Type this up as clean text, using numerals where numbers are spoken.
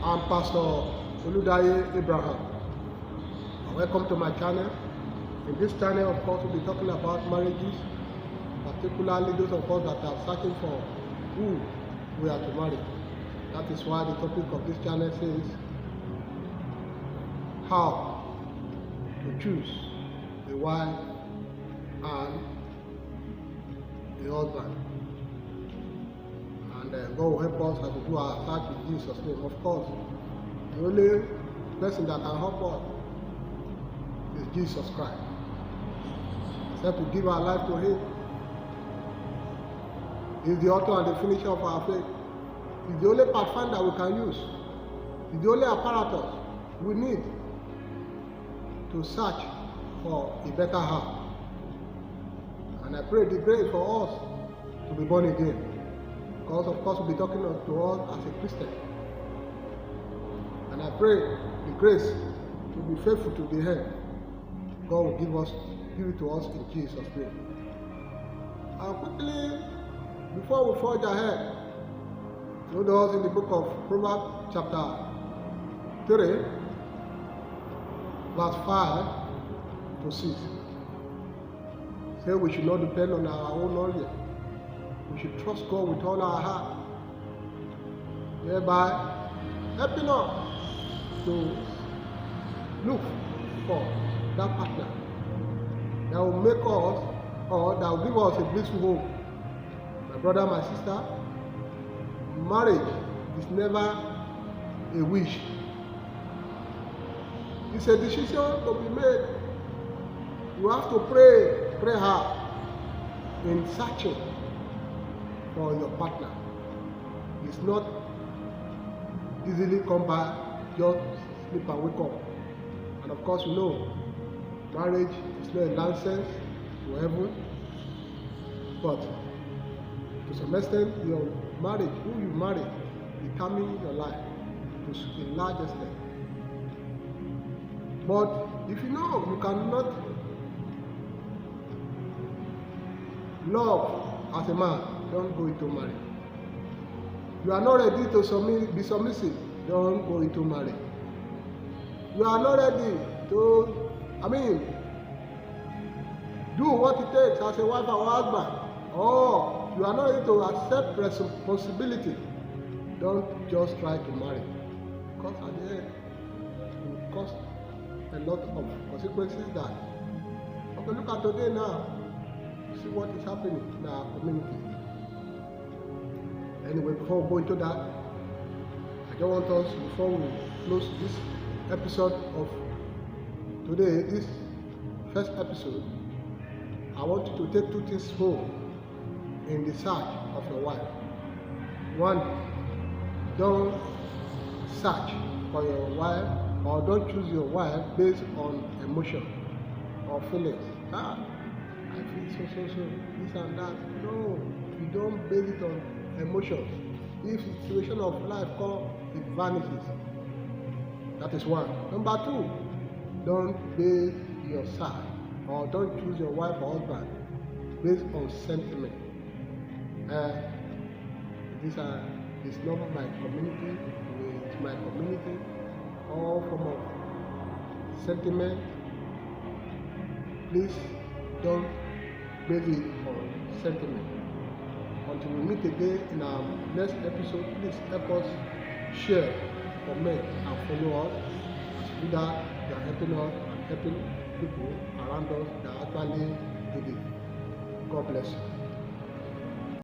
I'm Pastor Oludaye Abraham. Welcome to my channel. In this channel, of course, we'll be talking about marriages, particularly those of us that are searching for who we are to marry. That is why the topic of this channel says how to choose a wife and a husband. And God will help us as we do our search in Jesus' name. Of course, the only person that can help us is Jesus Christ. He said to give our life to Him. He is the author and the finisher of our faith. He is the only pathfinder we can use. He is the only apparatus we need to search for a better heart. And I pray the grace for us to be born again. Because of course we'll be talking to us as a Christian. And I pray the grace to be faithful to the end. God will give it to us in Jesus' name. And quickly, before we forge ahead, note us in the book of Proverbs chapter 3, verse 5 to 6. Say we should not depend on our own knowledge. We should trust God with all our heart, thereby helping us to look for that partner that will make us, or that will give us a blissful home. My brother, my sister, marriage is never a wish. It's a decision to be made. You have to pray hard in searching for your partner. It's not easily come by, just sleep and wake up. And of course, you know, marriage is not a license to heaven, but to some extent, your marriage, who you marry, determines your life to a large extent. But if you know you cannot love as a man, don't go into marriage. You are not ready to be submissive, don't go into marriage. You are not ready to, do what it takes as a wife or husband, or you are not ready to accept responsibility, don't just try to marry. Because at the end, it will cost a lot of consequences that. Okay, look at today now. See what is happening in our community. Anyway, before we go into that, I just want us, before we close this episode of today, this first episode, I want you to take two things home in the search of your wife. One, don't search for your wife, or don't choose your wife based on emotion or feelings. I feel so, this and that. No, you don't base it on emotions. If the situation of life comes, it vanishes. That is one. Number two, don't base your side, or don't choose your wife or husband based on sentiment. It's not my community, it's my community, all form of sentiment. Please don't base it on sentiment. Until we meet again in our next episode, please help us share, comment, and follow us. As we do that, you are helping us and helping people around us that actually do it. God bless you.